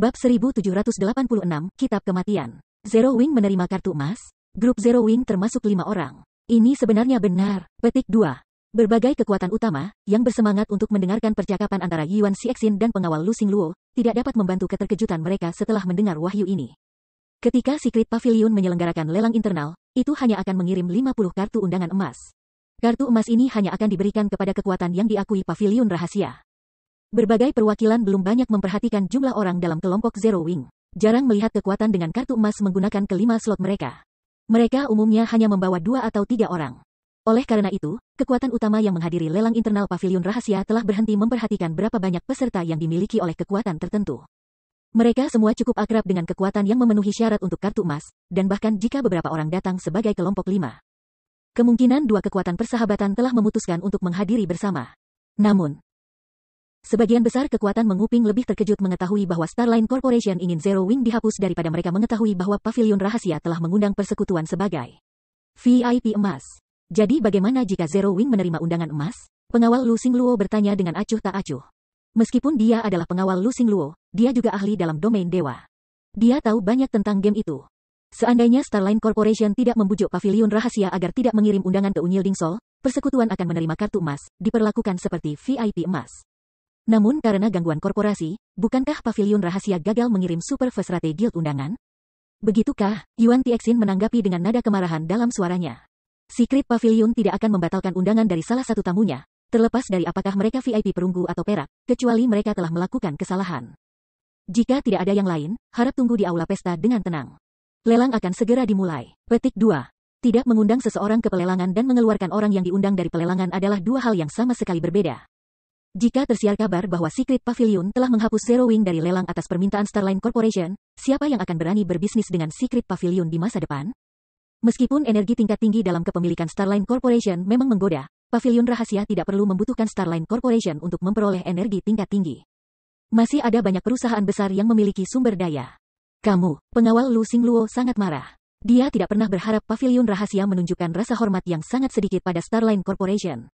Bab 1786, Kitab Kematian. Zero Wing menerima kartu emas? Grup Zero Wing termasuk 5 orang. Ini sebenarnya benar. Petik 2. Berbagai kekuatan utama, yang bersemangat untuk mendengarkan percakapan antara Yuan Cixin dan pengawal Lu Xingluo, tidak dapat membantu keterkejutan mereka setelah mendengar wahyu ini. Ketika Secret Pavilion menyelenggarakan lelang internal, itu hanya akan mengirim 50 kartu undangan emas. Kartu emas ini hanya akan diberikan kepada kekuatan yang diakui pavilion rahasia. Berbagai perwakilan belum banyak memperhatikan jumlah orang dalam kelompok Zero Wing. Jarang melihat kekuatan dengan kartu emas menggunakan kelima slot mereka. Mereka umumnya hanya membawa 2 atau 3 orang. Oleh karena itu, kekuatan utama yang menghadiri lelang internal pavilion rahasia telah berhenti memperhatikan berapa banyak peserta yang dimiliki oleh kekuatan tertentu. Mereka semua cukup akrab dengan kekuatan yang memenuhi syarat untuk kartu emas, dan bahkan jika beberapa orang datang sebagai kelompok 5. Kemungkinan 2 kekuatan persahabatan telah memutuskan untuk menghadiri bersama. Namun, sebagian besar kekuatan menguping lebih terkejut mengetahui bahwa Starline Corporation ingin Zero Wing dihapus daripada mereka mengetahui bahwa pavilion rahasia telah mengundang persekutuan sebagai VIP emas. Jadi bagaimana jika Zero Wing menerima undangan emas? Pengawal Lu Xingluo bertanya dengan acuh tak acuh. Meskipun dia adalah pengawal Lu Xingluo, dia juga ahli dalam domain dewa. Dia tahu banyak tentang game itu. Seandainya Starline Corporation tidak membujuk pavilion rahasia agar tidak mengirim undangan ke Unyilding Sol, persekutuan akan menerima kartu emas, diperlakukan seperti VIP emas. Namun karena gangguan korporasi, bukankah pavilion rahasia gagal mengirim Super Frustrate Guild undangan? Begitukah? Yuan Cixin menanggapi dengan nada kemarahan dalam suaranya. Secret Pavilion tidak akan membatalkan undangan dari salah satu tamunya, terlepas dari apakah mereka VIP perunggu atau perak, kecuali mereka telah melakukan kesalahan. Jika tidak ada yang lain, harap tunggu di aula pesta dengan tenang. Lelang akan segera dimulai. Petik 2. Tidak mengundang seseorang ke pelelangan dan mengeluarkan orang yang diundang dari pelelangan adalah 2 hal yang sama sekali berbeda. Jika tersiar kabar bahwa Secret Pavilion telah menghapus Zero Wing dari lelang atas permintaan Starline Corporation, siapa yang akan berani berbisnis dengan Secret Pavilion di masa depan? Meskipun energi tingkat tinggi dalam kepemilikan Starline Corporation memang menggoda, pavilion rahasia tidak perlu membutuhkan Starline Corporation untuk memperoleh energi tingkat tinggi. Masih ada banyak perusahaan besar yang memiliki sumber daya. Kamu, pengawal Lu Xingluo sangat marah. Dia tidak pernah berharap pavilion rahasia menunjukkan rasa hormat yang sangat sedikit pada Starline Corporation.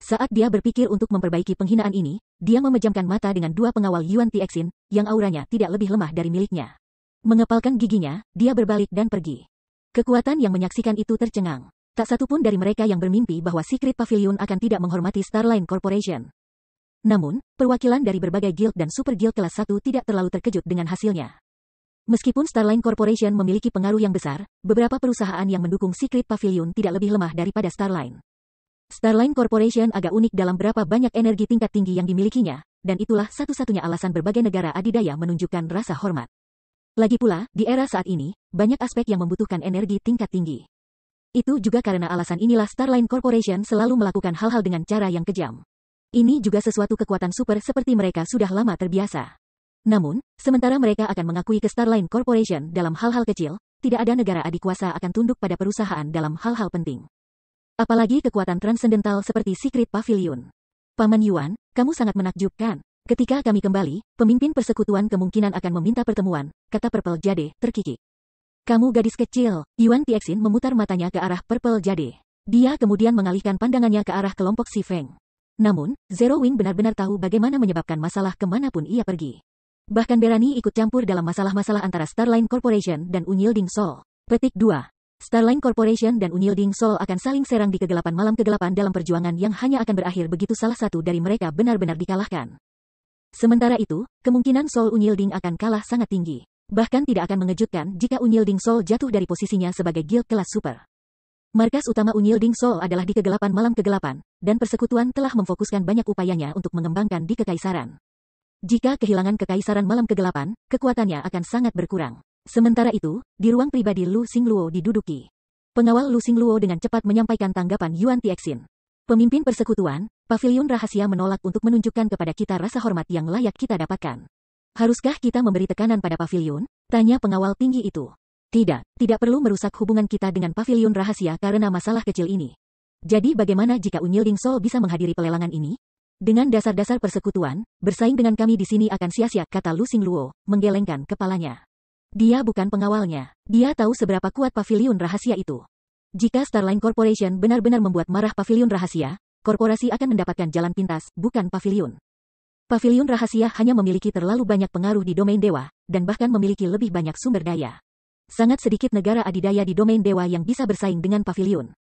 Saat dia berpikir untuk memperbaiki penghinaan ini, dia memejamkan mata dengan 2 pengawal Yuan Cixin, yang auranya tidak lebih lemah dari miliknya. Mengepalkan giginya, dia berbalik dan pergi. Kekuatan yang menyaksikan itu tercengang. Tak satu pun dari mereka yang bermimpi bahwa Secret Pavilion akan tidak menghormati Starline Corporation. Namun, perwakilan dari berbagai guild dan super guild kelas 1 tidak terlalu terkejut dengan hasilnya. Meskipun Starline Corporation memiliki pengaruh yang besar, beberapa perusahaan yang mendukung Secret Pavilion tidak lebih lemah daripada Starline. Starline Corporation agak unik dalam berapa banyak energi tingkat tinggi yang dimilikinya, dan itulah satu-satunya alasan berbagai negara adidaya menunjukkan rasa hormat. Lagi pula, di era saat ini, banyak aspek yang membutuhkan energi tingkat tinggi. Itu juga karena alasan inilah Starline Corporation selalu melakukan hal-hal dengan cara yang kejam. Ini juga sesuatu kekuatan super seperti mereka sudah lama terbiasa. Namun, sementara mereka akan mengakui ke Starline Corporation dalam hal-hal kecil, tidak ada negara adikuasa akan tunduk pada perusahaan dalam hal-hal penting. Apalagi kekuatan transendental seperti Secret Pavilion. Paman Yuan, kamu sangat menakjubkan. Ketika kami kembali, pemimpin persekutuan kemungkinan akan meminta pertemuan, kata Purple Jade, terkikik. Kamu gadis kecil. Yuan Cixin memutar matanya ke arah Purple Jade. Dia kemudian mengalihkan pandangannya ke arah kelompok Si Feng. Namun, Zero Wing benar-benar tahu bagaimana menyebabkan masalah kemanapun ia pergi. Bahkan berani ikut campur dalam masalah-masalah antara Starline Corporation dan Unyilding Sol. Petik 2. Starline Corporation dan Unyilding Sol akan saling serang di kegelapan malam kegelapan dalam perjuangan yang hanya akan berakhir begitu salah satu dari mereka benar-benar dikalahkan. Sementara itu, kemungkinan Sol Unyilding akan kalah sangat tinggi. Bahkan tidak akan mengejutkan jika Unyilding Sol jatuh dari posisinya sebagai guild kelas super. Markas utama Unyilding Sol adalah di kegelapan malam kegelapan, dan persekutuan telah memfokuskan banyak upayanya untuk mengembangkan di kekaisaran. Jika kehilangan kekaisaran malam kegelapan, kekuatannya akan sangat berkurang. Sementara itu, di ruang pribadi Lu Xingluo diduduki. Pengawal Lu Xingluo dengan cepat menyampaikan tanggapan Yuan Cixin. Pemimpin persekutuan, pavilion rahasia menolak untuk menunjukkan kepada kita rasa hormat yang layak kita dapatkan. Haruskah kita memberi tekanan pada pavilion? Tanya pengawal tinggi itu. Tidak perlu merusak hubungan kita dengan pavilion rahasia karena masalah kecil ini. Jadi bagaimana jika Unyilding Sol bisa menghadiri pelelangan ini? Dengan dasar-dasar persekutuan, bersaing dengan kami di sini akan sia-sia, kata Lu Xingluo, menggelengkan kepalanya. Dia bukan pengawalnya. Dia tahu seberapa kuat pavilion rahasia itu. Jika Starline Corporation benar-benar membuat marah pavilion rahasia, korporasi akan mendapatkan jalan pintas, bukan pavilion. Paviliun rahasia hanya memiliki terlalu banyak pengaruh di domain dewa, dan bahkan memiliki lebih banyak sumber daya. Sangat sedikit negara adidaya di domain dewa yang bisa bersaing dengan paviliun.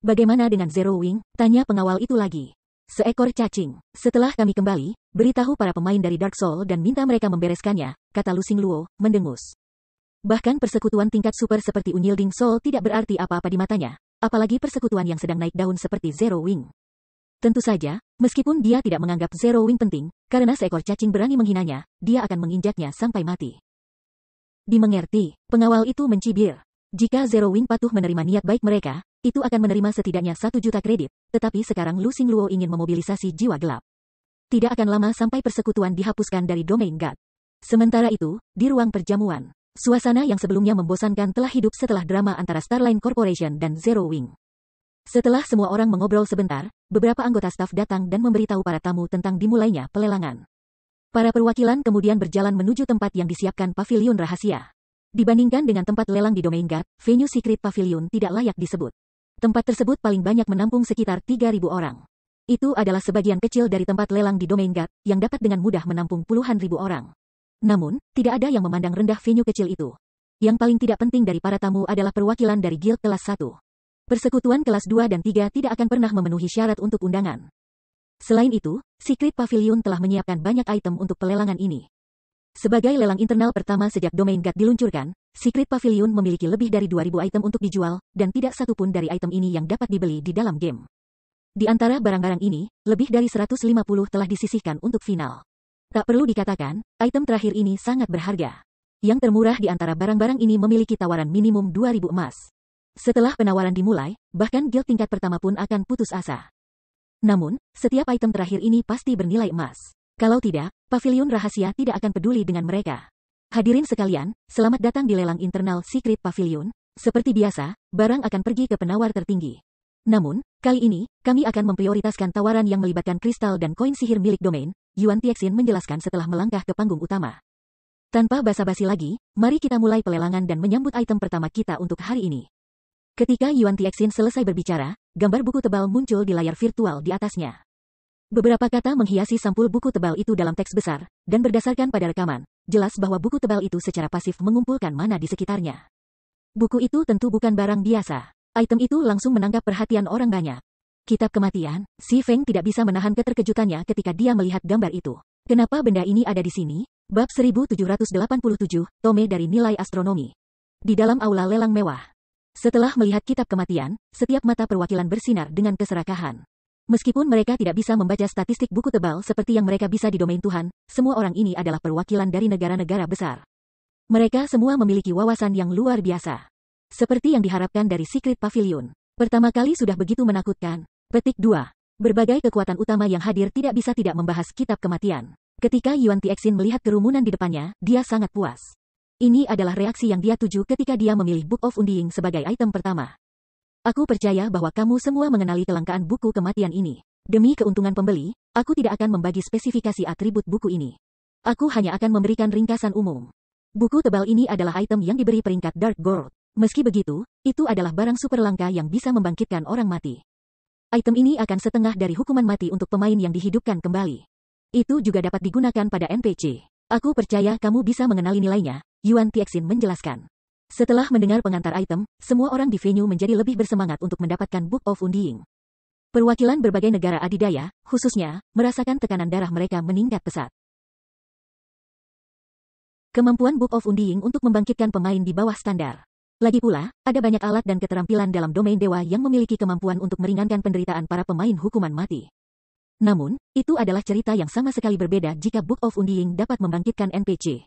Bagaimana dengan Zero Wing? Tanya pengawal itu lagi. Seekor cacing. Setelah kami kembali, beritahu para pemain dari Dark Soul dan minta mereka membereskannya, kata Lu Xingluo, mendengus. Bahkan persekutuan tingkat super seperti Unyielding Soul tidak berarti apa-apa di matanya, apalagi persekutuan yang sedang naik daun seperti Zero Wing. Tentu saja, meskipun dia tidak menganggap Zero Wing penting, karena seekor cacing berani menghinanya, dia akan menginjaknya sampai mati. Dimengerti, pengawal itu mencibir. Jika Zero Wing patuh menerima niat baik mereka, itu akan menerima setidaknya 1 juta kredit, tetapi sekarang Lu Xingluo ingin memobilisasi jiwa gelap. Tidak akan lama sampai persekutuan dihapuskan dari domain God. Sementara itu, di ruang perjamuan, suasana yang sebelumnya membosankan telah hidup setelah drama antara Starline Corporation dan Zero Wing. Setelah semua orang mengobrol sebentar, beberapa anggota staf datang dan memberitahu para tamu tentang dimulainya pelelangan. Para perwakilan kemudian berjalan menuju tempat yang disiapkan paviliun rahasia. Dibandingkan dengan tempat lelang di domain God, venue Secret Pavilion tidak layak disebut. Tempat tersebut paling banyak menampung sekitar 3.000 orang. Itu adalah sebagian kecil dari tempat lelang di domain God, yang dapat dengan mudah menampung puluhan ribu orang. Namun, tidak ada yang memandang rendah venue kecil itu. Yang paling tidak penting dari para tamu adalah perwakilan dari guild kelas 1. Persekutuan kelas 2 dan 3 tidak akan pernah memenuhi syarat untuk undangan. Selain itu, Secret Pavilion telah menyiapkan banyak item untuk pelelangan ini. Sebagai lelang internal pertama sejak domain God diluncurkan, Secret Pavilion memiliki lebih dari 2.000 item untuk dijual, dan tidak satu pun dari item ini yang dapat dibeli di dalam game. Di antara barang-barang ini, lebih dari 150 telah disisihkan untuk final. Tak perlu dikatakan, item terakhir ini sangat berharga. Yang termurah di antara barang-barang ini memiliki tawaran minimum 2.000 emas. Setelah penawaran dimulai, bahkan guild tingkat pertama pun akan putus asa. Namun, setiap item terakhir ini pasti bernilai emas. Kalau tidak, paviliun rahasia tidak akan peduli dengan mereka. Hadirin sekalian, selamat datang di lelang internal Secret Pavilion. Seperti biasa, barang akan pergi ke penawar tertinggi. Namun, kali ini, kami akan memprioritaskan tawaran yang melibatkan kristal dan koin sihir milik domain, Yuan Tixin menjelaskan setelah melangkah ke panggung utama. Tanpa basa-basi lagi, mari kita mulai pelelangan dan menyambut item pertama kita untuk hari ini. Ketika Yuan Tixin selesai berbicara, gambar buku tebal muncul di layar virtual di atasnya. Beberapa kata menghiasi sampul buku tebal itu dalam teks besar, dan berdasarkan pada rekaman, jelas bahwa buku tebal itu secara pasif mengumpulkan mana di sekitarnya. Buku itu tentu bukan barang biasa. Item itu langsung menangkap perhatian orang banyak. Kitab kematian, Si Feng tidak bisa menahan keterkejutannya ketika dia melihat gambar itu. Kenapa benda ini ada di sini? Bab 1787, Tome dari nilai astronomi. Di dalam aula lelang mewah. Setelah melihat kitab kematian, setiap mata perwakilan bersinar dengan keserakahan. Meskipun mereka tidak bisa membaca statistik buku tebal seperti yang mereka bisa di domain Tuhan, semua orang ini adalah perwakilan dari negara-negara besar. Mereka semua memiliki wawasan yang luar biasa. Seperti yang diharapkan dari Secret Pavilion. Pertama kali sudah begitu menakutkan. Petik 2. Berbagai kekuatan utama yang hadir tidak bisa tidak membahas kitab kematian. Ketika Yuan Tixin melihat kerumunan di depannya, dia sangat puas. Ini adalah reaksi yang dia tuju ketika dia memilih Book of Undying sebagai item pertama. Aku percaya bahwa kamu semua mengenali kelangkaan buku kematian ini. Demi keuntungan pembeli, aku tidak akan membagi spesifikasi atribut buku ini. Aku hanya akan memberikan ringkasan umum. Buku tebal ini adalah item yang diberi peringkat Dark Gold. Meski begitu, itu adalah barang super langka yang bisa membangkitkan orang mati. Item ini akan setengah dari hukuman mati untuk pemain yang dihidupkan kembali. Itu juga dapat digunakan pada NPC. Aku percaya kamu bisa mengenali nilainya, Yuan Tixin menjelaskan. Setelah mendengar pengantar item, semua orang di venue menjadi lebih bersemangat untuk mendapatkan Book of Undying. Perwakilan berbagai negara adidaya, khususnya, merasakan tekanan darah mereka meningkat pesat. Kemampuan Book of Undying untuk membangkitkan pemain di bawah standar. Lagi pula, ada banyak alat dan keterampilan dalam domain dewa yang memiliki kemampuan untuk meringankan penderitaan para pemain hukuman mati. Namun, itu adalah cerita yang sama sekali berbeda jika Book of Undying dapat membangkitkan NPC.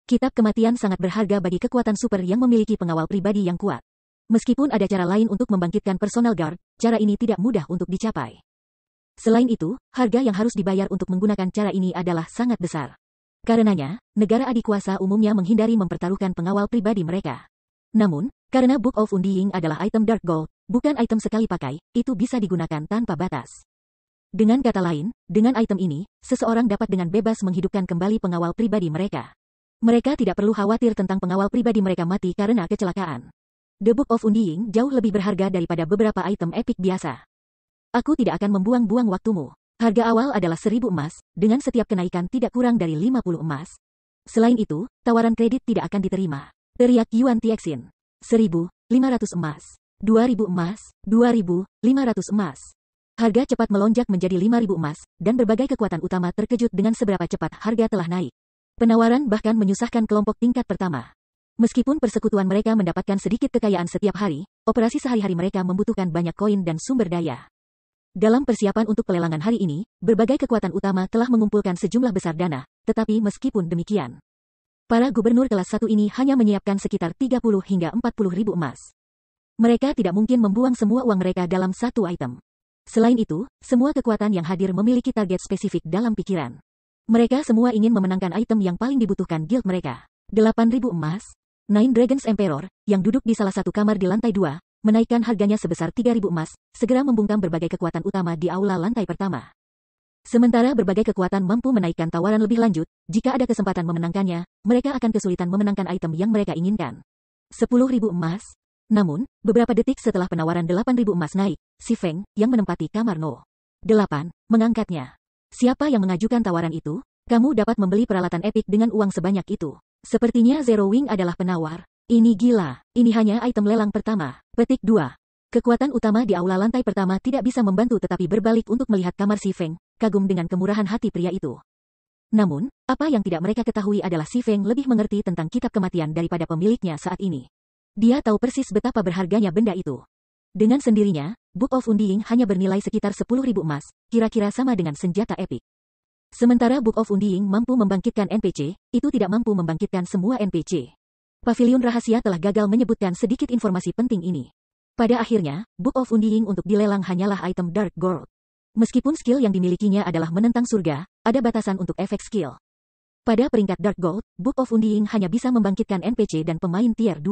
Kitab kematian sangat berharga bagi kekuatan super yang memiliki pengawal pribadi yang kuat. Meskipun ada cara lain untuk membangkitkan personal guard, cara ini tidak mudah untuk dicapai. Selain itu, harga yang harus dibayar untuk menggunakan cara ini adalah sangat besar. Karenanya, negara adikuasa umumnya menghindari mempertaruhkan pengawal pribadi mereka. Namun, karena Book of Undying adalah item Dark Gold, bukan item sekali pakai, itu bisa digunakan tanpa batas. Dengan kata lain, dengan item ini, seseorang dapat dengan bebas menghidupkan kembali pengawal pribadi mereka. Mereka tidak perlu khawatir tentang pengawal pribadi mereka mati karena kecelakaan. The Book of Undying jauh lebih berharga daripada beberapa item epic biasa. Aku tidak akan membuang-buang waktumu. Harga awal adalah 1.000 emas, dengan setiap kenaikan tidak kurang dari 50 emas. Selain itu, tawaran kredit tidak akan diterima. Teriak Yuan Tixin. 1.500 emas. 2.000 emas. 2.500 emas. Harga cepat melonjak menjadi 5.000 emas, dan berbagai kekuatan utama terkejut dengan seberapa cepat harga telah naik. Penawaran bahkan menyusahkan kelompok tingkat pertama. Meskipun persekutuan mereka mendapatkan sedikit kekayaan setiap hari, operasi sehari-hari mereka membutuhkan banyak koin dan sumber daya. Dalam persiapan untuk pelelangan hari ini, berbagai kekuatan utama telah mengumpulkan sejumlah besar dana, tetapi meskipun demikian, para gubernur kelas 1 ini hanya menyiapkan sekitar 30 hingga 40 ribu emas. Mereka tidak mungkin membuang semua uang mereka dalam satu item. Selain itu, semua kekuatan yang hadir memiliki target spesifik dalam pikiran. Mereka semua ingin memenangkan item yang paling dibutuhkan guild mereka. 8.000 emas. Nine Dragons Emperor, yang duduk di salah satu kamar di lantai 2, menaikkan harganya sebesar 3.000 emas, segera membungkam berbagai kekuatan utama di aula lantai pertama. Sementara berbagai kekuatan mampu menaikkan tawaran lebih lanjut, jika ada kesempatan memenangkannya, mereka akan kesulitan memenangkan item yang mereka inginkan. 10.000 emas. Namun, beberapa detik setelah penawaran 8.000 emas naik, si Feng, yang menempati kamar No. 8, mengangkatnya. Siapa yang mengajukan tawaran itu? Kamu dapat membeli peralatan epik dengan uang sebanyak itu. Sepertinya Zero Wing adalah penawar. Ini gila, ini hanya item lelang pertama. Petik 2. Kekuatan utama di aula lantai pertama tidak bisa membantu tetapi berbalik untuk melihat kamar si Feng, kagum dengan kemurahan hati pria itu. Namun, apa yang tidak mereka ketahui adalah si Feng lebih mengerti tentang kitab kematian daripada pemiliknya saat ini. Dia tahu persis betapa berharganya benda itu. Dengan sendirinya, Book of Undying hanya bernilai sekitar 10.000 emas, kira-kira sama dengan senjata epik. Sementara Book of Undying mampu membangkitkan NPC, itu tidak mampu membangkitkan semua NPC. Pavilion Rahasia telah gagal menyebutkan sedikit informasi penting ini. Pada akhirnya, Book of Undying untuk dilelang hanyalah item Dark Gold. Meskipun skill yang dimilikinya adalah menentang surga, ada batasan untuk efek skill. Pada peringkat Dark Gold, Book of Undying hanya bisa membangkitkan NPC dan pemain tier 2.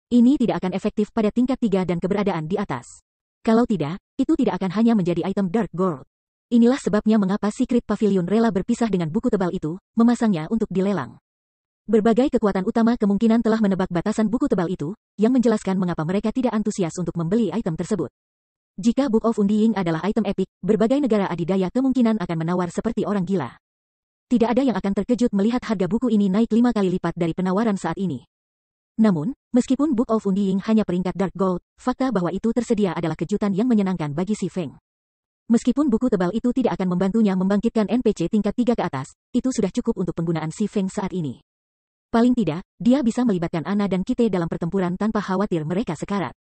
Ini tidak akan efektif pada tingkat 3 dan keberadaan di atas. Kalau tidak, itu tidak akan hanya menjadi item Dark Gold. Inilah sebabnya mengapa Secret Pavilion rela berpisah dengan buku tebal itu, memasangnya untuk dilelang. Berbagai kekuatan utama kemungkinan telah menebak batasan buku tebal itu, yang menjelaskan mengapa mereka tidak antusias untuk membeli item tersebut. Jika Book of Undying adalah item epik, berbagai negara adidaya kemungkinan akan menawar seperti orang gila. Tidak ada yang akan terkejut melihat harga buku ini naik 5 kali lipat dari penawaran saat ini. Namun, meskipun Book of Undying hanya peringkat Dark Gold, fakta bahwa itu tersedia adalah kejutan yang menyenangkan bagi si Feng. Meskipun buku tebal itu tidak akan membantunya membangkitkan NPC tingkat 3 ke atas, itu sudah cukup untuk penggunaan si Feng saat ini. Paling tidak, dia bisa melibatkan Ana dan Kite dalam pertempuran tanpa khawatir mereka sekarat.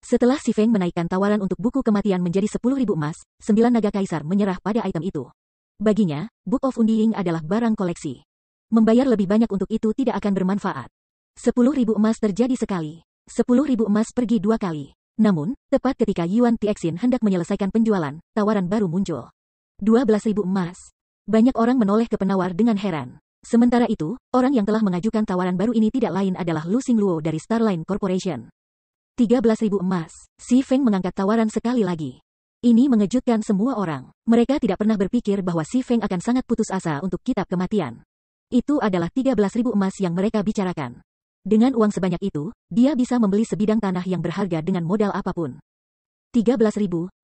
Setelah si Feng menaikkan tawaran untuk buku kematian menjadi 10.000 emas, 9 naga kaisar menyerah pada item itu. Baginya, Book of Undying adalah barang koleksi. Membayar lebih banyak untuk itu tidak akan bermanfaat. 10.000 emas terjadi sekali. 10.000 emas pergi 2 kali. Namun, tepat ketika Yuan Tixin hendak menyelesaikan penjualan, tawaran baru muncul. 12.000 emas. Banyak orang menoleh ke penawar dengan heran. Sementara itu, orang yang telah mengajukan tawaran baru ini tidak lain adalah Lu Xingluo dari Starline Corporation. 13.000 emas. Si Feng mengangkat tawaran sekali lagi. Ini mengejutkan semua orang. Mereka tidak pernah berpikir bahwa si Feng akan sangat putus asa untuk kitab kematian. Itu adalah 13.000 emas yang mereka bicarakan. Dengan uang sebanyak itu, dia bisa membeli sebidang tanah yang berharga dengan modal apapun. 13.500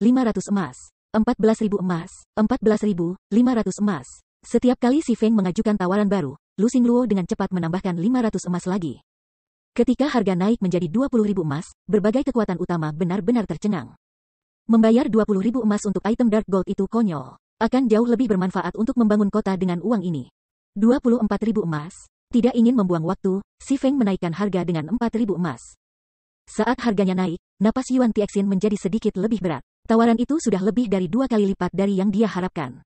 emas. 14.000 emas. 14.500 emas. Setiap kali si Feng mengajukan tawaran baru, Lu Xingluo dengan cepat menambahkan 500 emas lagi. Ketika harga naik menjadi 20.000 emas, berbagai kekuatan utama benar-benar tercengang. Membayar 20.000 emas untuk item Dark Gold itu konyol. Akan jauh lebih bermanfaat untuk membangun kota dengan uang ini. 24.000 emas. Tidak ingin membuang waktu, si Feng menaikkan harga dengan 4.000 emas. Saat harganya naik, napas Yuan Tixin menjadi sedikit lebih berat. Tawaran itu sudah lebih dari 2 kali lipat dari yang dia harapkan.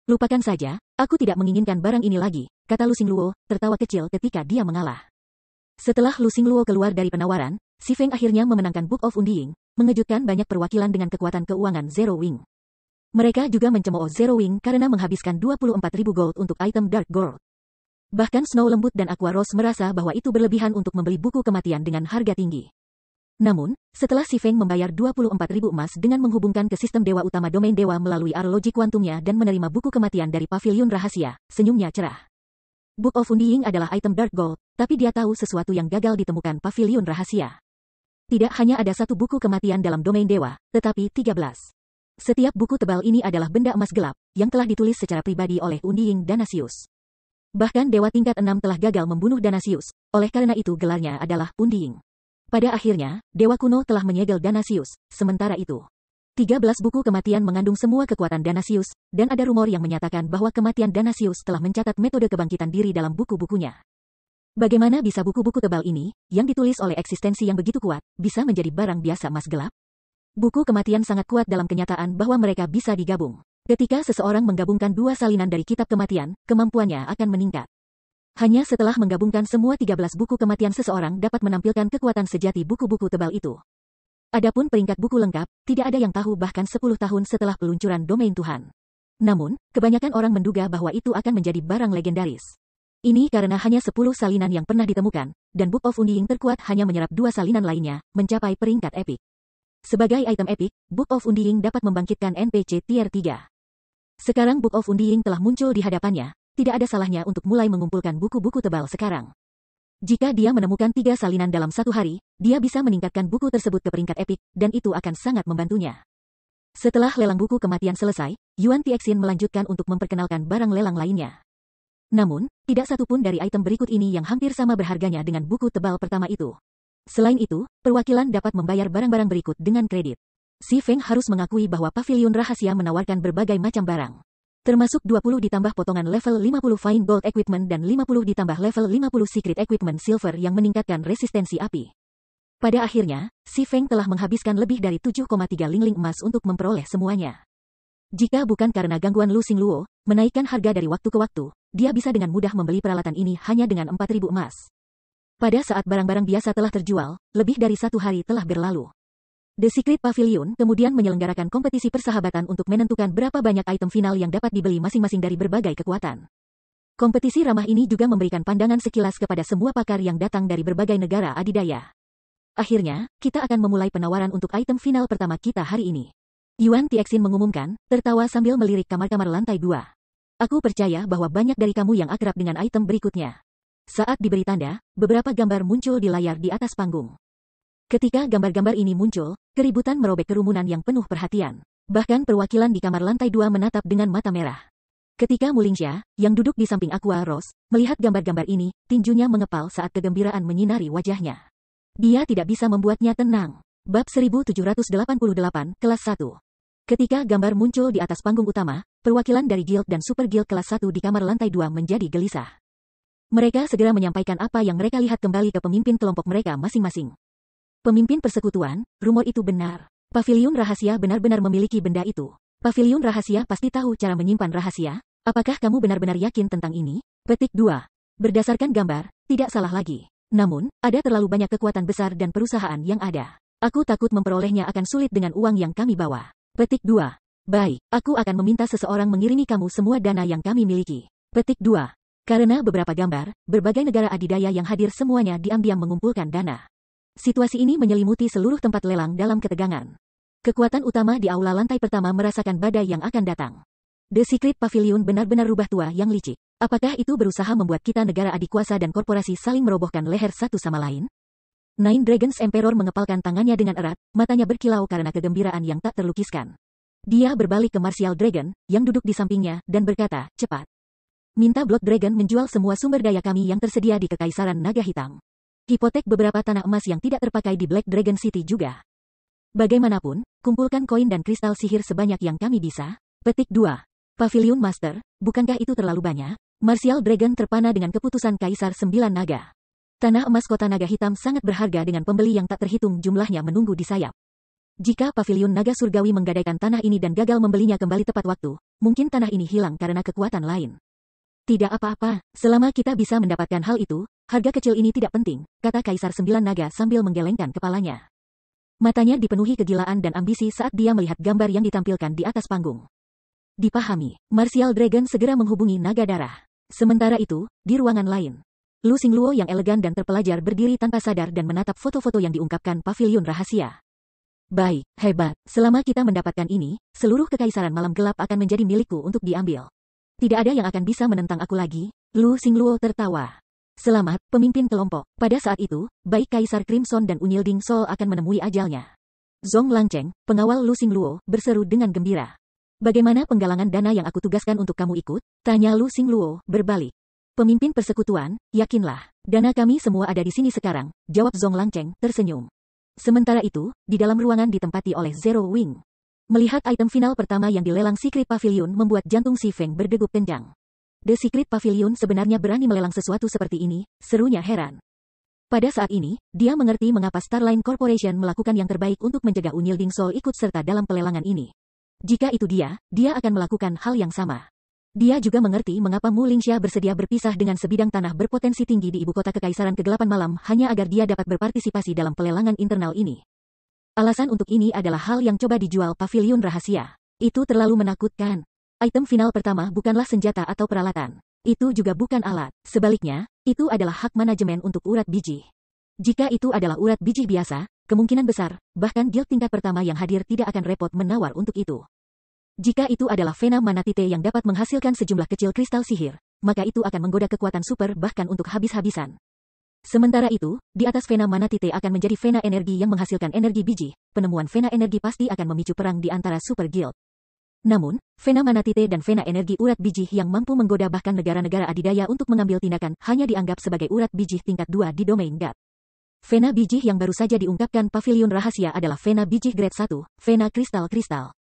Lupakan saja, aku tidak menginginkan barang ini lagi, kata Lu Xingluo, tertawa kecil ketika dia mengalah. Setelah Lu Xingluo keluar dari penawaran, si Feng akhirnya memenangkan Book of Undying, mengejutkan banyak perwakilan dengan kekuatan keuangan Zero Wing. Mereka juga mencemooh Zero Wing karena menghabiskan 24.000 gold untuk item Dark Gold. Bahkan Snow Lembut dan Aqua Rose merasa bahwa itu berlebihan untuk membeli buku kematian dengan harga tinggi. Namun, setelah si Feng membayar 24.000 emas dengan menghubungkan ke sistem dewa utama domain dewa melalui arloji kuantumnya dan menerima buku kematian dari Pavilion Rahasia, senyumnya cerah. Book of Undying adalah item Dark Gold, tapi dia tahu sesuatu yang gagal ditemukan Pavilion Rahasia. Tidak hanya ada satu buku kematian dalam domain dewa, tetapi 13. Setiap buku tebal ini adalah benda emas gelap, yang telah ditulis secara pribadi oleh Unding Danasius. Bahkan Dewa tingkat 6 telah gagal membunuh Danasius, oleh karena itu gelarnya adalah Unding. Pada akhirnya, Dewa kuno telah menyegel Danasius, sementara itu 13 buku kematian mengandung semua kekuatan Danasius, dan ada rumor yang menyatakan bahwa kematian Danasius telah mencatat metode kebangkitan diri dalam buku-bukunya. Bagaimana bisa buku-buku tebal ini, yang ditulis oleh eksistensi yang begitu kuat, bisa menjadi barang biasa emas gelap? Buku kematian sangat kuat dalam kenyataan bahwa mereka bisa digabung. Ketika seseorang menggabungkan dua salinan dari kitab kematian, kemampuannya akan meningkat. Hanya setelah menggabungkan semua 13 buku kematian seseorang dapat menampilkan kekuatan sejati buku-buku tebal itu. Adapun peringkat buku lengkap, tidak ada yang tahu bahkan 10 tahun setelah peluncuran domain Tuhan. Namun, kebanyakan orang menduga bahwa itu akan menjadi barang legendaris. Ini karena hanya 10 salinan yang pernah ditemukan, dan Book of Unding terkuat hanya menyerap 2 salinan lainnya, mencapai peringkat epik. Sebagai item epik, Book of Unding dapat membangkitkan NPC tier 3. Sekarang Book of Unding telah muncul di hadapannya, tidak ada salahnya untuk mulai mengumpulkan buku-buku tebal sekarang. Jika dia menemukan 3 salinan dalam satu hari, dia bisa meningkatkan buku tersebut ke peringkat epik, dan itu akan sangat membantunya. Setelah lelang buku kematian selesai, Yuan Tixin melanjutkan untuk memperkenalkan barang lelang lainnya. Namun, tidak satu pun dari item berikut ini yang hampir sama berharganya dengan buku tebal pertama itu. Selain itu, perwakilan dapat membayar barang-barang berikut dengan kredit. Si Feng harus mengakui bahwa pavilion rahasia menawarkan berbagai macam barang. Termasuk 20 ditambah potongan level 50 Fine Gold Equipment dan 50 ditambah level 50 Secret Equipment Silver yang meningkatkan resistensi api. Pada akhirnya, si Feng telah menghabiskan lebih dari 7,3 lingling emas untuk memperoleh semuanya. Jika bukan karena gangguan Lu Xingluo, menaikkan harga dari waktu ke waktu, dia bisa dengan mudah membeli peralatan ini hanya dengan 4.000 emas. Pada saat barang-barang biasa telah terjual, lebih dari 1 hari telah berlalu. The Secret Pavilion kemudian menyelenggarakan kompetisi persahabatan untuk menentukan berapa banyak item final yang dapat dibeli masing-masing dari berbagai kekuatan. Kompetisi ramah ini juga memberikan pandangan sekilas kepada semua pakar yang datang dari berbagai negara adidaya. Akhirnya, kita akan memulai penawaran untuk item final pertama kita hari ini. Yuan Tixin mengumumkan, tertawa sambil melirik kamar-kamar lantai 2. Aku percaya bahwa banyak dari kamu yang akrab dengan item berikutnya. Saat diberi tanda, beberapa gambar muncul di layar di atas panggung. Ketika gambar-gambar ini muncul, keributan merobek kerumunan yang penuh perhatian. Bahkan perwakilan di kamar lantai 2 menatap dengan mata merah. Ketika Mulingsha, yang duduk di samping Aqua Rose, melihat gambar-gambar ini, tinjunya mengepal saat kegembiraan menyinari wajahnya. Dia tidak bisa membuatnya tenang. Bab 1788, kelas 1. Ketika gambar muncul di atas panggung utama, perwakilan dari Guild dan Super Guild kelas 1 di kamar lantai 2 menjadi gelisah. Mereka segera menyampaikan apa yang mereka lihat kembali ke pemimpin kelompok mereka masing-masing. Pemimpin persekutuan, rumor itu benar. Pavilion rahasia benar-benar memiliki benda itu. Pavilion rahasia pasti tahu cara menyimpan rahasia. Apakah kamu benar-benar yakin tentang ini? Petik 2. Berdasarkan gambar, tidak salah lagi. Namun, ada terlalu banyak kekuatan besar dan perusahaan yang ada. Aku takut memperolehnya akan sulit dengan uang yang kami bawa. Petik 2. Baik, aku akan meminta seseorang mengirimi kamu semua dana yang kami miliki. Petik 2. Karena beberapa gambar, berbagai negara adidaya yang hadir semuanya diam-diam mengumpulkan dana. Situasi ini menyelimuti seluruh tempat lelang dalam ketegangan. Kekuatan utama di aula lantai pertama merasakan badai yang akan datang. The Secret Pavilion benar-benar rubah tua yang licik. Apakah itu berusaha membuat kita negara adik kuasa dan korporasi saling merobohkan leher satu sama lain? Nine Dragons Emperor mengepalkan tangannya dengan erat, matanya berkilau karena kegembiraan yang tak terlukiskan. Dia berbalik ke Martial Dragon, yang duduk di sampingnya, dan berkata, cepat. Minta Blood Dragon menjual semua sumber daya kami yang tersedia di Kekaisaran Naga Hitam. Hipotek beberapa tanah emas yang tidak terpakai di Black Dragon City juga. Bagaimanapun, kumpulkan koin dan kristal sihir sebanyak yang kami bisa. Petik 2. Pavilion Master, bukankah itu terlalu banyak? Martial Dragon terpana dengan keputusan Kaisar 9 Naga. Tanah emas kota naga hitam sangat berharga dengan pembeli yang tak terhitung jumlahnya menunggu di sayap. Jika Pavilion Naga Surgawi menggadaikan tanah ini dan gagal membelinya kembali tepat waktu, mungkin tanah ini hilang karena kekuatan lain. Tidak apa-apa, selama kita bisa mendapatkan hal itu, harga kecil ini tidak penting, kata Kaisar 9 Naga sambil menggelengkan kepalanya. Matanya dipenuhi kegilaan dan ambisi saat dia melihat gambar yang ditampilkan di atas panggung. Dipahami, Martial Dragon segera menghubungi naga darah. Sementara itu, di ruangan lain, Lu Xingluo yang elegan dan terpelajar berdiri tanpa sadar dan menatap foto-foto yang diungkapkan pavilion rahasia. Baik, hebat, selama kita mendapatkan ini, seluruh kekaisaran malam gelap akan menjadi milikku untuk diambil. Tidak ada yang akan bisa menentang aku lagi. Lu Xingluo tertawa. Selamat, pemimpin kelompok. Pada saat itu, baik Kaisar Crimson dan Unyilding Sol akan menemui ajalnya. Zhong Langcheng, pengawal Lu Xingluo, berseru dengan gembira. Bagaimana penggalangan dana yang aku tugaskan untuk kamu ikut? Tanya Lu Xingluo, berbalik. Pemimpin persekutuan, yakinlah, dana kami semua ada di sini sekarang, jawab Zhong Langcheng, tersenyum. Sementara itu, di dalam ruangan ditempati oleh Zero Wing. Melihat item final pertama yang dilelang Secret Pavilion membuat jantung Si Feng berdegup kencang. The Secret Pavilion sebenarnya berani melelang sesuatu seperti ini, serunya heran. Pada saat ini, dia mengerti mengapa Starline Corporation melakukan yang terbaik untuk mencegah Unyilding Soul ikut serta dalam pelelangan ini. Jika itu dia akan melakukan hal yang sama. Dia juga mengerti mengapa Mu Lingxia bersedia berpisah dengan sebidang tanah berpotensi tinggi di ibu kota Kekaisaran Kegelapan Malam hanya agar dia dapat berpartisipasi dalam pelelangan internal ini. Alasan untuk ini adalah hal yang coba dijual pavilion rahasia. Itu terlalu menakutkan. Item final pertama bukanlah senjata atau peralatan. Itu juga bukan alat. Sebaliknya, itu adalah hak manajemen untuk urat biji. Jika itu adalah urat biji biasa, kemungkinan besar, bahkan guild tingkat pertama yang hadir tidak akan repot menawar untuk itu. Jika itu adalah Vena Manatite yang dapat menghasilkan sejumlah kecil kristal sihir, maka itu akan menggoda kekuatan super bahkan untuk habis-habisan. Sementara itu, di atas Vena Manatite akan menjadi Vena Energi yang menghasilkan energi biji. Penemuan Vena Energi pasti akan memicu perang di antara super guild. Namun, Vena Manatite dan Vena Energi urat biji yang mampu menggoda bahkan negara-negara adidaya untuk mengambil tindakan hanya dianggap sebagai urat biji tingkat 2 di domain God. Vena biji yang baru saja diungkapkan pavilion rahasia adalah Vena biji grade 1, Vena kristal-kristal.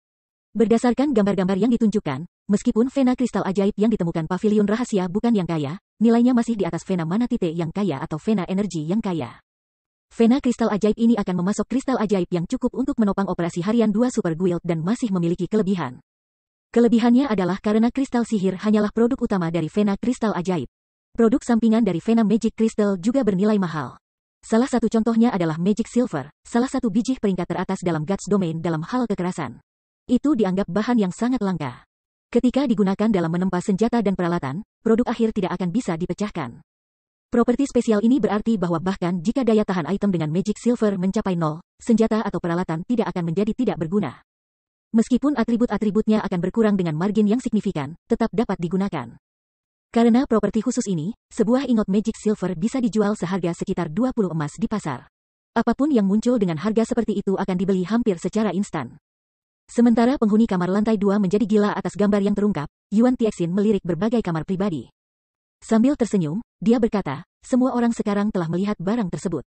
Berdasarkan gambar-gambar yang ditunjukkan, meskipun Vena kristal ajaib yang ditemukan pavilion rahasia bukan yang kaya, nilainya masih di atas Vena Manatite yang kaya atau Vena Energi yang kaya. Vena kristal ajaib ini akan memasok kristal ajaib yang cukup untuk menopang operasi harian 2 super guild dan masih memiliki kelebihan. Kelebihannya adalah karena kristal sihir hanyalah produk utama dari Vena kristal ajaib. Produk sampingan dari Vena Magic Crystal juga bernilai mahal. Salah satu contohnya adalah Magic Silver, salah satu biji peringkat teratas dalam Gods Domain dalam hal kekerasan. Itu dianggap bahan yang sangat langka. Ketika digunakan dalam menempa senjata dan peralatan, produk akhir tidak akan bisa dipecahkan. Properti spesial ini berarti bahwa bahkan jika daya tahan item dengan Magic Silver mencapai 0, senjata atau peralatan tidak akan menjadi tidak berguna. Meskipun atribut-atributnya akan berkurang dengan margin yang signifikan, tetap dapat digunakan. Karena properti khusus ini, sebuah ingot Magic Silver bisa dijual seharga sekitar 20 emas di pasar. Apapun yang muncul dengan harga seperti itu akan dibeli hampir secara instan. Sementara penghuni kamar lantai 2 menjadi gila atas gambar yang terungkap, Yuan Tixin melirik berbagai kamar pribadi. Sambil tersenyum, dia berkata, semua orang sekarang telah melihat barang tersebut.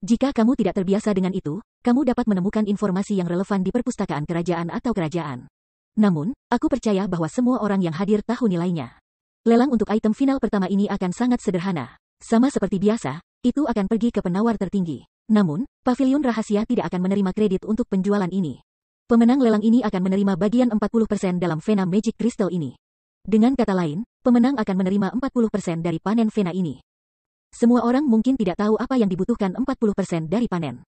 Jika kamu tidak terbiasa dengan itu, kamu dapat menemukan informasi yang relevan di perpustakaan kerajaan atau kerajaan. Namun, aku percaya bahwa semua orang yang hadir tahu nilainya. Lelang untuk item final pertama ini akan sangat sederhana. Sama seperti biasa, itu akan pergi ke penawar tertinggi. Namun, pavilion rahasia tidak akan menerima kredit untuk penjualan ini. Pemenang lelang ini akan menerima bagian 40% dalam Vena Magic Crystal ini. Dengan kata lain, pemenang akan menerima 40% dari panen Vena ini. Semua orang mungkin tidak tahu apa yang dibutuhkan 40% dari panen.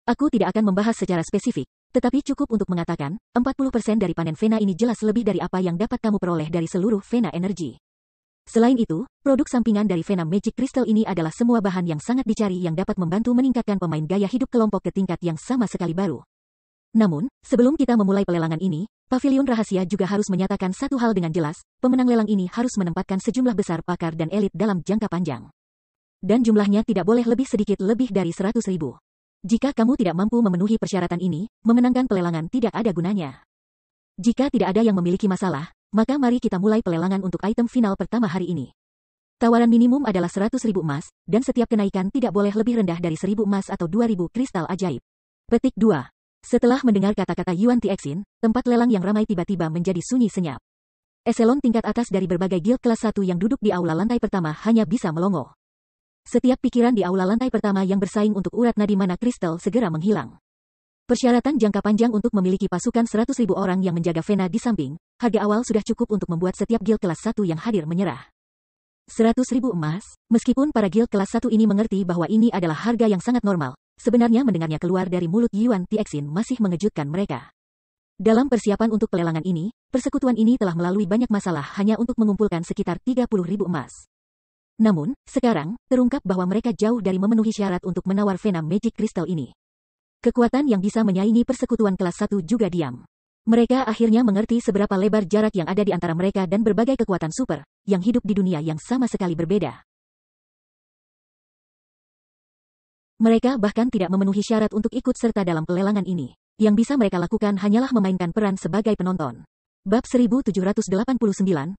Aku tidak akan membahas secara spesifik, tetapi cukup untuk mengatakan, 40% dari panen Vena ini jelas lebih dari apa yang dapat kamu peroleh dari seluruh Vena Energi. Selain itu, produk sampingan dari Vena Magic Crystal ini adalah semua bahan yang sangat dicari yang dapat membantu meningkatkan pemain gaya hidup kelompok ke tingkat yang sama sekali baru. Namun, sebelum kita memulai pelelangan ini, pavilion rahasia juga harus menyatakan satu hal dengan jelas, pemenang lelang ini harus menempatkan sejumlah besar pakar dan elit dalam jangka panjang. Dan jumlahnya tidak boleh lebih sedikit lebih dari 100.000. Jika kamu tidak mampu memenuhi persyaratan ini, memenangkan pelelangan tidak ada gunanya. Jika tidak ada yang memiliki masalah, maka mari kita mulai pelelangan untuk item final pertama hari ini. Tawaran minimum adalah 100.000 emas, dan setiap kenaikan tidak boleh lebih rendah dari 1.000 emas atau 2.000 kristal ajaib. Petik 2. Setelah mendengar kata-kata Yuan Tixin, tempat lelang yang ramai tiba-tiba menjadi sunyi senyap. Eselon tingkat atas dari berbagai guild kelas 1 yang duduk di aula lantai pertama hanya bisa melongo. Setiap pikiran di aula lantai pertama yang bersaing untuk urat nadi mana kristal segera menghilang. Persyaratan jangka panjang untuk memiliki pasukan 100.000 orang yang menjaga Vena di samping, harga awal sudah cukup untuk membuat setiap guild kelas 1 yang hadir menyerah. 100.000 emas, meskipun para guild kelas 1 ini mengerti bahwa ini adalah harga yang sangat normal. Sebenarnya mendengarnya keluar dari mulut Yuan Tixin masih mengejutkan mereka. Dalam persiapan untuk pelelangan ini, persekutuan ini telah melalui banyak masalah hanya untuk mengumpulkan sekitar 30.000 emas. Namun, sekarang, terungkap bahwa mereka jauh dari memenuhi syarat untuk menawar Vena Magic Crystal ini. Kekuatan yang bisa menyaingi persekutuan kelas 1 juga diam. Mereka akhirnya mengerti seberapa lebar jarak yang ada di antara mereka dan berbagai kekuatan super, yang hidup di dunia yang sama sekali berbeda. Mereka bahkan tidak memenuhi syarat untuk ikut serta dalam pelelangan ini. Yang bisa mereka lakukan hanyalah memainkan peran sebagai penonton. Bab 1789,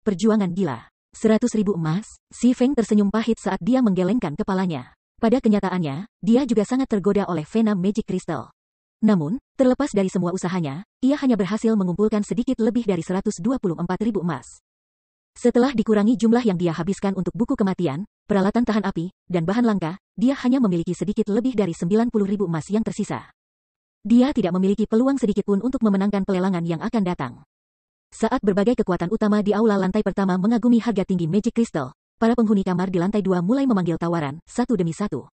Perjuangan Gila. 100.000 emas, Si Feng tersenyum pahit saat dia menggelengkan kepalanya. Pada kenyataannya, dia juga sangat tergoda oleh vena Magic Crystal. Namun, terlepas dari semua usahanya, ia hanya berhasil mengumpulkan sedikit lebih dari 124.000 emas. Setelah dikurangi jumlah yang dia habiskan untuk buku kematian, peralatan tahan api, dan bahan langka, dia hanya memiliki sedikit lebih dari 90.000 emas yang tersisa. Dia tidak memiliki peluang sedikitpun untuk memenangkan pelelangan yang akan datang. Saat berbagai kekuatan utama di aula lantai pertama mengagumi harga tinggi Magic Crystal, para penghuni kamar di lantai 2 mulai memanggil tawaran, satu demi satu.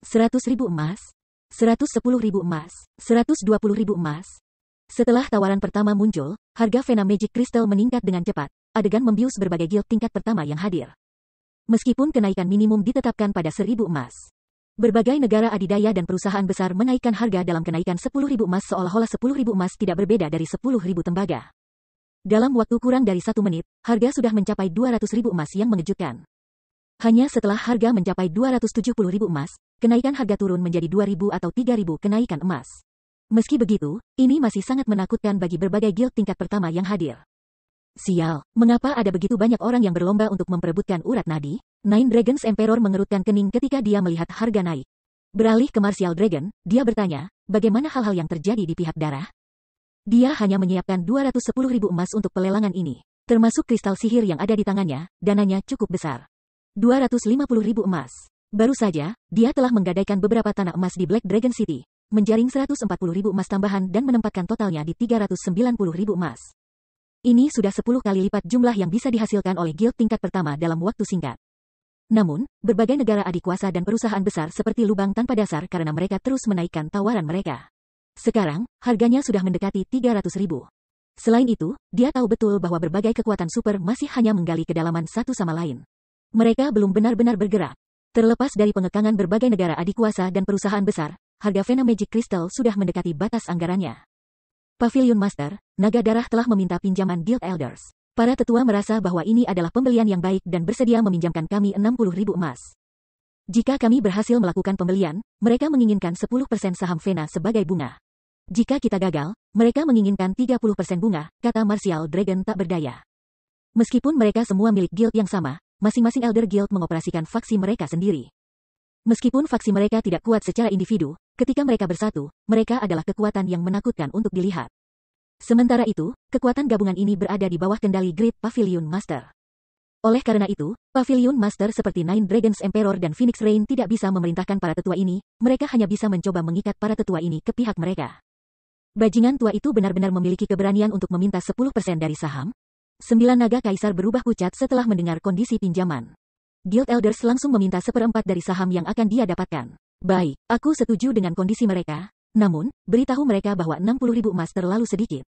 100.000 emas, 110.000 emas, 120.000 emas. Setelah tawaran pertama muncul, harga vena Magic Crystal meningkat dengan cepat, adegan membius berbagai guild tingkat pertama yang hadir. Meskipun kenaikan minimum ditetapkan pada 1.000 emas. Berbagai negara adidaya dan perusahaan besar menaikkan harga dalam kenaikan 10.000 emas seolah-olah 10.000 emas tidak berbeda dari 10.000 tembaga. Dalam waktu kurang dari 1 menit, harga sudah mencapai 200.000 emas yang mengejutkan. Hanya setelah harga mencapai 270.000 emas, kenaikan harga turun menjadi 2.000 atau 3.000 kenaikan emas. Meski begitu, ini masih sangat menakutkan bagi berbagai guild tingkat pertama yang hadir. Sial, mengapa ada begitu banyak orang yang berlomba untuk memperebutkan urat nadi? Nine Dragons Emperor mengerutkan kening ketika dia melihat harga naik. Beralih ke Martial Dragon, dia bertanya, bagaimana hal-hal yang terjadi di pihak darah? Dia hanya menyiapkan 210.000 emas untuk pelelangan ini. Termasuk kristal sihir yang ada di tangannya, dananya cukup besar. 250.000 emas. Baru saja, dia telah menggadaikan beberapa tanah emas di Black Dragon City, menjaring 140.000 emas tambahan dan menempatkan totalnya di 390.000 emas. Ini sudah 10 kali lipat jumlah yang bisa dihasilkan oleh guild tingkat pertama dalam waktu singkat. Namun, berbagai negara adikuasa dan perusahaan besar seperti lubang tanpa dasar karena mereka terus menaikkan tawaran mereka. Sekarang, harganya sudah mendekati 300.000. Selain itu, dia tahu betul bahwa berbagai kekuatan super masih hanya menggali kedalaman satu sama lain. Mereka belum benar-benar bergerak. Terlepas dari pengekangan berbagai negara adikuasa dan perusahaan besar, harga vena Magic Crystal sudah mendekati batas anggarannya. Pavilion Master, naga darah telah meminta pinjaman Guild Elders. Para tetua merasa bahwa ini adalah pembelian yang baik dan bersedia meminjamkan kami 60.000 emas. Jika kami berhasil melakukan pembelian, mereka menginginkan 10% saham vena sebagai bunga. Jika kita gagal, mereka menginginkan 30% bunga, kata Martial Dragon tak berdaya. Meskipun mereka semua milik guild yang sama, masing-masing Elder Guild mengoperasikan faksi mereka sendiri. Meskipun faksi mereka tidak kuat secara individu, ketika mereka bersatu, mereka adalah kekuatan yang menakutkan untuk dilihat. Sementara itu, kekuatan gabungan ini berada di bawah kendali Great Pavilion Master. Oleh karena itu, Pavilion Master seperti Nine Dragons Emperor dan Phoenix Rain tidak bisa memerintahkan para tetua ini, mereka hanya bisa mencoba mengikat para tetua ini ke pihak mereka. Bajingan tua itu benar-benar memiliki keberanian untuk meminta 10% dari saham? 9 naga kaisar berubah pucat setelah mendengar kondisi pinjaman. Guild Elders langsung meminta 1/4 dari saham yang akan dia dapatkan. Baik, aku setuju dengan kondisi mereka. Namun, beritahu mereka bahwa 60.000 emas terlalu sedikit.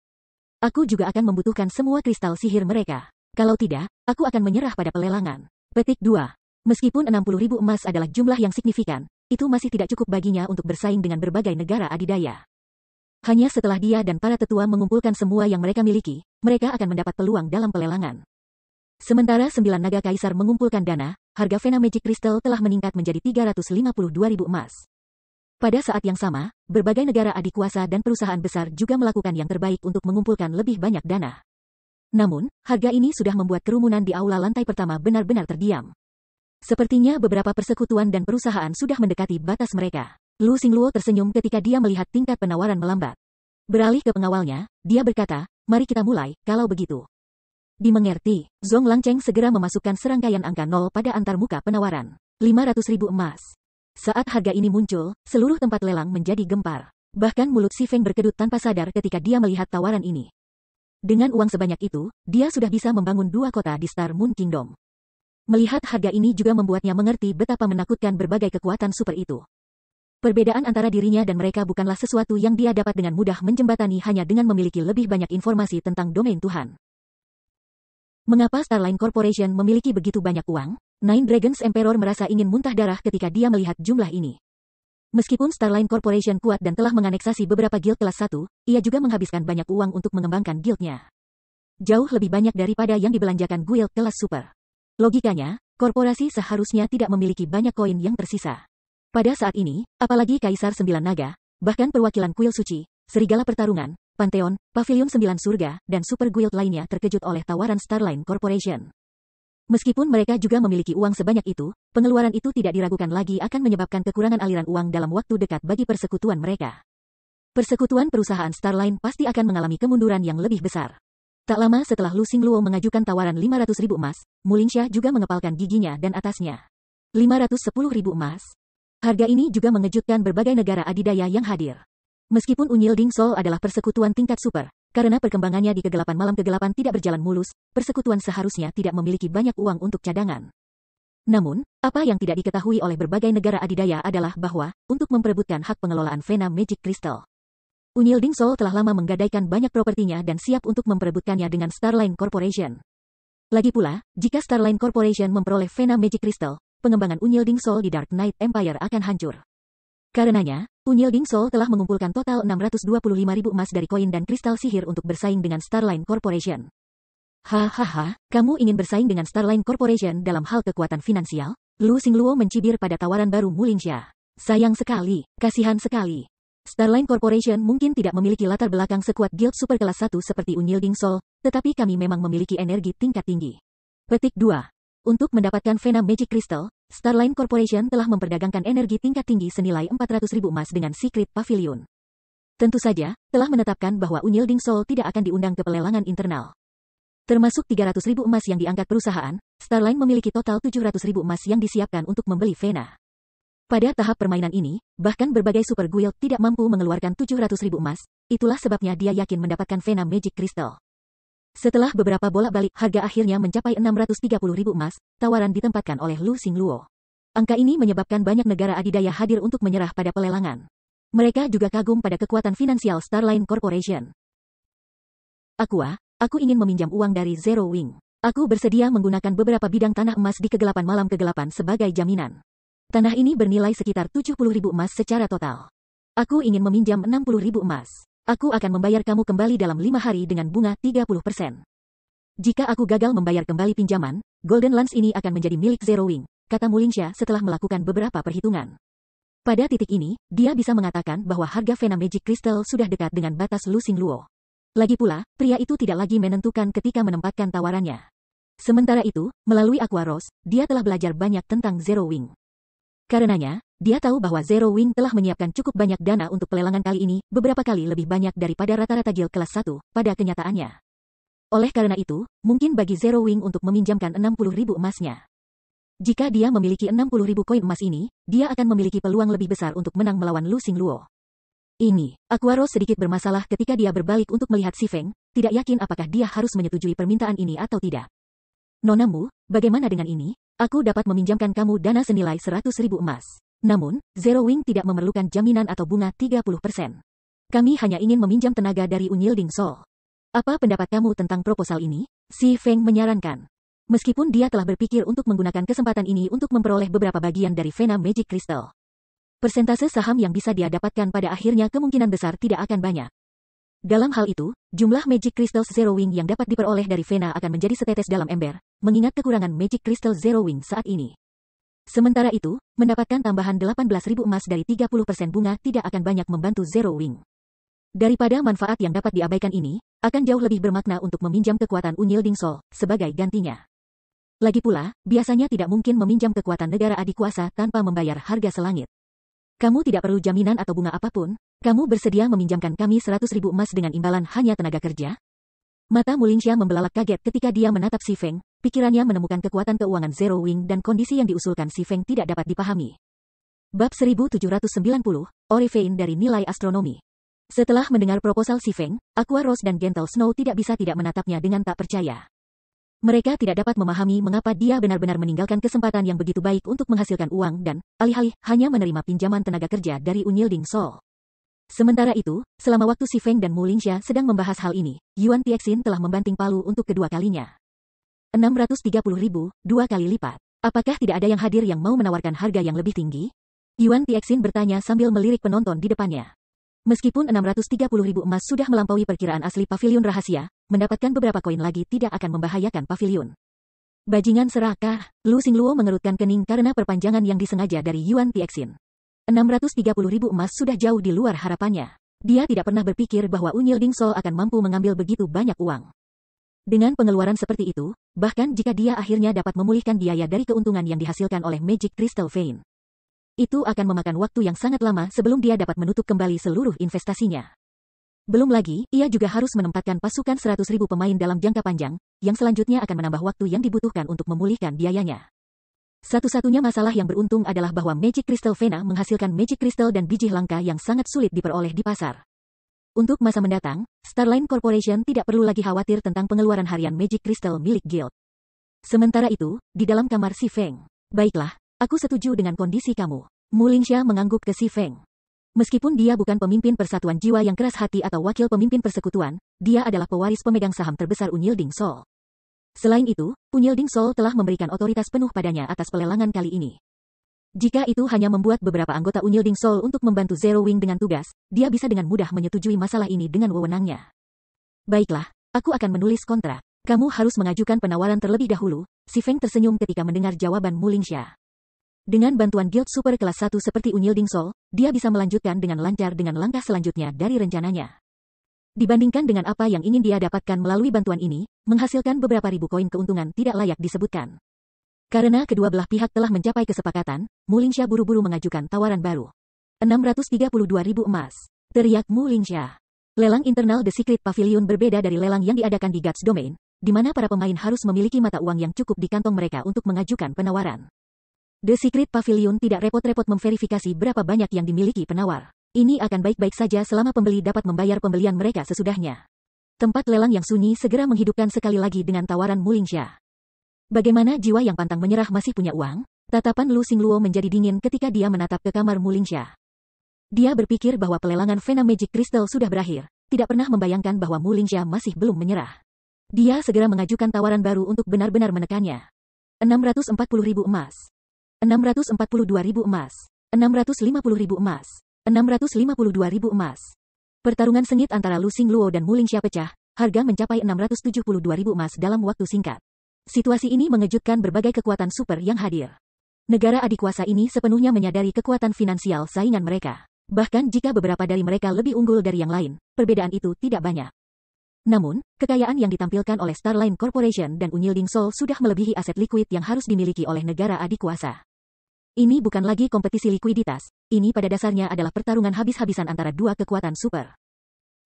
Aku juga akan membutuhkan semua kristal sihir mereka. Kalau tidak, aku akan menyerah pada pelelangan. Petik 2. Meskipun 60.000 emas adalah jumlah yang signifikan, itu masih tidak cukup baginya untuk bersaing dengan berbagai negara adidaya. Hanya setelah dia dan para tetua mengumpulkan semua yang mereka miliki, mereka akan mendapat peluang dalam pelelangan. Sementara 9 naga kaisar mengumpulkan dana, harga vena Magic Crystal telah meningkat menjadi 352.000 emas. Pada saat yang sama, berbagai negara adikuasa dan perusahaan besar juga melakukan yang terbaik untuk mengumpulkan lebih banyak dana. Namun, harga ini sudah membuat kerumunan di aula lantai pertama benar-benar terdiam. Sepertinya beberapa persekutuan dan perusahaan sudah mendekati batas mereka. Lu Xingluo tersenyum ketika dia melihat tingkat penawaran melambat. Beralih ke pengawalnya, dia berkata, mari kita mulai, kalau begitu. Dimengerti, Zhong Langcheng segera memasukkan serangkaian angka 0 pada antarmuka penawaran. 500.000 emas. Saat harga ini muncul, seluruh tempat lelang menjadi gempar. Bahkan mulut Si Feng berkedut tanpa sadar ketika dia melihat tawaran ini. Dengan uang sebanyak itu, dia sudah bisa membangun 2 kota di Star Moon Kingdom. Melihat harga ini juga membuatnya mengerti betapa menakutkan berbagai kekuatan super itu. Perbedaan antara dirinya dan mereka bukanlah sesuatu yang dia dapat dengan mudah menjembatani hanya dengan memiliki lebih banyak informasi tentang domain Tuhan. Mengapa Starline Corporation memiliki begitu banyak uang? Nine Dragons Emperor merasa ingin muntah darah ketika dia melihat jumlah ini. Meskipun Starline Corporation kuat dan telah menganeksasi beberapa guild kelas 1, ia juga menghabiskan banyak uang untuk mengembangkan guildnya. Jauh lebih banyak daripada yang dibelanjakan guild kelas super. Logikanya, korporasi seharusnya tidak memiliki banyak koin yang tersisa. Pada saat ini, apalagi Kaisar Sembilan Naga, bahkan perwakilan kuil suci, Serigala Pertarungan, Pantheon, Pavilion Sembilan Surga, dan Super Guild lainnya terkejut oleh tawaran Starline Corporation. Meskipun mereka juga memiliki uang sebanyak itu, pengeluaran itu tidak diragukan lagi akan menyebabkan kekurangan aliran uang dalam waktu dekat bagi persekutuan mereka. Persekutuan perusahaan Starline pasti akan mengalami kemunduran yang lebih besar. Tak lama setelah Lu Xingluo mengajukan tawaran 500.000 emas, Mulingsha juga mengepalkan giginya dan atasnya. 510.000 emas. Harga ini juga mengejutkan berbagai negara adidaya yang hadir. Meskipun Unyilding Soul adalah persekutuan tingkat super, karena perkembangannya di kegelapan malam kegelapan tidak berjalan mulus, persekutuan seharusnya tidak memiliki banyak uang untuk cadangan. Namun, apa yang tidak diketahui oleh berbagai negara adidaya adalah bahwa, untuk memperebutkan hak pengelolaan Vena Magic Crystal, Unyilding Soul telah lama menggadaikan banyak propertinya dan siap untuk memperebutkannya dengan Starline Corporation. Lagi pula, jika Starline Corporation memperoleh Vena Magic Crystal, pengembangan Unyilding Soul di Dark Knight Empire akan hancur. Karenanya, Unyilding Soul telah mengumpulkan total 625.000 emas dari koin dan kristal sihir untuk bersaing dengan Starline Corporation. Hahaha, kamu ingin bersaing dengan Starline Corporation dalam hal kekuatan finansial? Lu Xingluo mencibir pada tawaran baru Mulingsha. Sayang sekali, kasihan sekali. Starline Corporation mungkin tidak memiliki latar belakang sekuat guild super kelas 1 seperti Unyilding Soul, tetapi kami memang memiliki energi tingkat tinggi. Petik 2. Untuk mendapatkan Vena Magic Crystal, Starline Corporation telah memperdagangkan energi tingkat tinggi senilai 400.000 emas dengan Secret Pavilion. Tentu saja, telah menetapkan bahwa Unyilding Soul tidak akan diundang ke pelelangan internal. Termasuk 300.000 emas yang diangkat perusahaan, Starline memiliki total 700.000 emas yang disiapkan untuk membeli Vena. Pada tahap permainan ini, bahkan berbagai super guild tidak mampu mengeluarkan 700.000 emas, itulah sebabnya dia yakin mendapatkan Vena Magic Crystal. Setelah beberapa bolak-balik, harga akhirnya mencapai 630.000 emas, tawaran ditempatkan oleh Lu Xingluo. Angka ini menyebabkan banyak negara adidaya hadir untuk menyerah pada pelelangan. Mereka juga kagum pada kekuatan finansial Starline Corporation. Aku ingin meminjam uang dari Zero Wing. Aku bersedia menggunakan beberapa bidang tanah emas di kegelapan malam kegelapan sebagai jaminan. Tanah ini bernilai sekitar 70.000 emas secara total. Aku ingin meminjam 60.000 emas. Aku akan membayar kamu kembali dalam 5 hari dengan bunga 30%. Jika aku gagal membayar kembali pinjaman, Golden Lance ini akan menjadi milik Zero Wing, kata Mulingsha setelah melakukan beberapa perhitungan. Pada titik ini, dia bisa mengatakan bahwa harga Vena Magic Crystal sudah dekat dengan batas Lu Xingluo. Lagi pula, pria itu tidak lagi menentukan ketika menempatkan tawarannya. Sementara itu, melalui Aqua Rose, dia telah belajar banyak tentang Zero Wing. Karenanya, dia tahu bahwa Zero Wing telah menyiapkan cukup banyak dana untuk pelelangan kali ini, beberapa kali lebih banyak daripada rata-rata guild kelas 1, pada kenyataannya. Oleh karena itu, mungkin bagi Zero Wing untuk meminjamkan 60.000 emasnya. Jika dia memiliki 60.000 koin emas ini, dia akan memiliki peluang lebih besar untuk menang melawan Lu Xingluo. Ini, Aqua Rose sedikit bermasalah ketika dia berbalik untuk melihat Si Feng, tidak yakin apakah dia harus menyetujui permintaan ini atau tidak. Nona Mu, bagaimana dengan ini? Aku dapat meminjamkan kamu dana senilai 100.000 emas. Namun, Zero Wing tidak memerlukan jaminan atau bunga 30%. Kami hanya ingin meminjam tenaga dari Unyilding Soul. Apa pendapat kamu tentang proposal ini? Si Feng menyarankan. Meskipun dia telah berpikir untuk menggunakan kesempatan ini untuk memperoleh beberapa bagian dari Vena Magic Crystal. Persentase saham yang bisa dia dapatkan pada akhirnya kemungkinan besar tidak akan banyak. Dalam hal itu, jumlah Magic Crystal Zero Wing yang dapat diperoleh dari Vena akan menjadi setetes dalam ember, mengingat kekurangan Magic Crystal Zero Wing saat ini. Sementara itu, mendapatkan tambahan 18.000 emas dari 30% bunga tidak akan banyak membantu Zero Wing. Daripada manfaat yang dapat diabaikan ini, akan jauh lebih bermakna untuk meminjam kekuatan Unyilding Soul sebagai gantinya. Lagi pula, biasanya tidak mungkin meminjam kekuatan negara adikuasa tanpa membayar harga selangit. Kamu tidak perlu jaminan atau bunga apapun. Kamu bersedia meminjamkan kami 100.000 emas dengan imbalan hanya tenaga kerja? Mata Mulingsha membelalak kaget ketika dia menatap Si Feng, pikirannya menemukan kekuatan keuangan Zero Wing dan kondisi yang diusulkan Si Feng tidak dapat dipahami. Bab 1790, Orifein dari nilai astronomi. Setelah mendengar proposal Si Feng, Aqua Rose dan Gentle Snow tidak bisa tidak menatapnya dengan tak percaya. Mereka tidak dapat memahami mengapa dia benar-benar meninggalkan kesempatan yang begitu baik untuk menghasilkan uang dan, alih-alih, hanya menerima pinjaman tenaga kerja dari Unyilding Soul. Sementara itu, selama waktu Si Feng dan Mulingsha sedang membahas hal ini, Yuan Tixin telah membanting palu untuk kedua kalinya. 630.000, 2 kali lipat. Apakah tidak ada yang hadir yang mau menawarkan harga yang lebih tinggi? Yuan Tixin bertanya sambil melirik penonton di depannya. Meskipun 630.000 emas sudah melampaui perkiraan asli pavilion rahasia, mendapatkan beberapa koin lagi tidak akan membahayakan pavilion. Bajingan serakah, Lu Xingluo mengerutkan kening karena perpanjangan yang disengaja dari Yuan Tixin. 630.000 emas sudah jauh di luar harapannya. Dia tidak pernah berpikir bahwa Unyilding Sol akan mampu mengambil begitu banyak uang. Dengan pengeluaran seperti itu, bahkan jika dia akhirnya dapat memulihkan biaya dari keuntungan yang dihasilkan oleh Magic Crystal Vein, itu akan memakan waktu yang sangat lama sebelum dia dapat menutup kembali seluruh investasinya. Belum lagi, ia juga harus menempatkan pasukan 100.000 pemain dalam jangka panjang, yang selanjutnya akan menambah waktu yang dibutuhkan untuk memulihkan biayanya. Satu-satunya masalah yang beruntung adalah bahwa Magic Crystal Vena menghasilkan Magic Crystal dan biji langka yang sangat sulit diperoleh di pasar. Untuk masa mendatang, Starline Corporation tidak perlu lagi khawatir tentang pengeluaran harian Magic Crystal milik Guild. Sementara itu, di dalam kamar Si Feng. Baiklah, aku setuju dengan kondisi kamu. Mu Lingxia mengangguk ke Si Feng. Meskipun dia bukan pemimpin persatuan jiwa yang keras hati atau wakil pemimpin persekutuan, dia adalah pewaris pemegang saham terbesar Unyilding Sol. Selain itu, Unyilding Sol telah memberikan otoritas penuh padanya atas pelelangan kali ini. Jika itu hanya membuat beberapa anggota Unyilding Sol untuk membantu Zero Wing dengan tugas, dia bisa dengan mudah menyetujui masalah ini dengan wewenangnya. Baiklah, aku akan menulis kontrak. Kamu harus mengajukan penawaran terlebih dahulu. Si Feng tersenyum ketika mendengar jawaban Mu Lingxia. Dengan bantuan guild super kelas 1 seperti Unyilding Sol, dia bisa melanjutkan dengan lancar dengan langkah selanjutnya dari rencananya. Dibandingkan dengan apa yang ingin dia dapatkan melalui bantuan ini, menghasilkan beberapa ribu koin keuntungan tidak layak disebutkan. Karena kedua belah pihak telah mencapai kesepakatan, Mu Lingxia buru-buru mengajukan tawaran baru. 632.000 emas. Teriak Mu Lingxia. Lelang internal The Secret Pavilion berbeda dari lelang yang diadakan di God's Domain, di mana para pemain harus memiliki mata uang yang cukup di kantong mereka untuk mengajukan penawaran. The Secret Pavilion tidak repot-repot memverifikasi berapa banyak yang dimiliki penawar. Ini akan baik-baik saja selama pembeli dapat membayar pembelian mereka sesudahnya. Tempat lelang yang sunyi segera menghidupkan sekali lagi dengan tawaran Mu Lingxia. Bagaimana jiwa yang pantang menyerah masih punya uang? Tatapan Lu Xingluo menjadi dingin ketika dia menatap ke kamar Mu Lingxia. Dia berpikir bahwa pelelangan Vena Magic Crystal sudah berakhir, tidak pernah membayangkan bahwa Mu Lingxia masih belum menyerah. Dia segera mengajukan tawaran baru untuk benar-benar menekannya. 640.000 emas. 642.000 emas. 650.000 emas. 652.000 emas. Pertarungan sengit antara Lu Xingluo dan Mu Lingxia pecah, harga mencapai 672.000 emas dalam waktu singkat. Situasi ini mengejutkan berbagai kekuatan super yang hadir. Negara adikuasa ini sepenuhnya menyadari kekuatan finansial saingan mereka. Bahkan jika beberapa dari mereka lebih unggul dari yang lain, perbedaan itu tidak banyak. Namun, kekayaan yang ditampilkan oleh Starline Corporation dan Unyilding Sol sudah melebihi aset likuid yang harus dimiliki oleh negara adikuasa. Ini bukan lagi kompetisi likuiditas, ini pada dasarnya adalah pertarungan habis-habisan antara dua kekuatan super.